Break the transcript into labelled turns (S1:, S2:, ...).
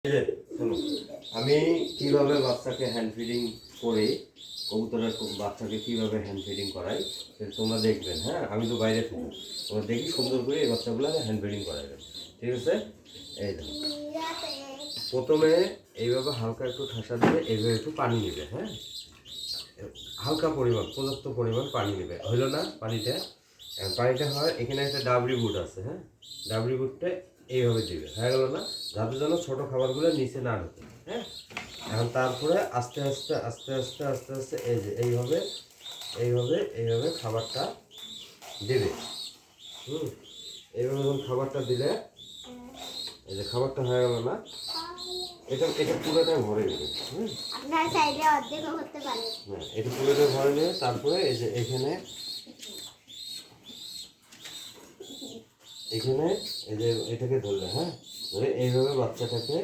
S1: এই যে শোনো, আমি কিভাবে বাচ্চাকে হ্যান্ড ফিডিং করে কবুতরের বাচ্চাকে কিভাবে হ্যান্ড ফিডিং করাই সেটা তোমরা দেখবেন। হ্যাঁ, আমি তো বাইরে থাকি, তোমরা দেখি সুন্দর করে এই বাচ্চাগুলো হ্যান্ড ফিডিং করাবেন। ঠিক আছে? এই দেখো, প্রথমে এইভাবে হালকা একটু ঠাসা দিয়ে এইভাবে একটু পানি নেবে। হ্যাঁ, হালকা পরিমাণ, পর্যাপ্ত পরিমাণ পানি নেবে। হইলো না পানিটা? পানিটা হয় এখানে একটা ডাবরি বুট আছে। হ্যাঁ, ডাবরি বুটটা এইভাবে দিবে, হয়ে গেল না? যাতে যেন ছোটো খাবারগুলো নিচে না ঢোকে। হ্যাঁ, এখন তারপরে আস্তে আস্তে আস্তে আস্তে আস্তে আস্তে এই যে এইভাবে এইভাবে এইভাবে খাবারটা দেবে। এইভাবে যখন খাবারটা দিলে, এই যে খাবারটা হয়ে গেল না, এটা এটা পুরোটাই ভরে নেবে।
S2: আপনার সাইডে অর্ধেকও করতে পারে।
S1: হ্যাঁ, এটা পুরোটাই ভরে নেবে। তারপরে এই যে এখানে এখানে এই যে এটাকে ধরলে, হ্যাঁ, ধরে এইভাবে বাচ্চাটাকে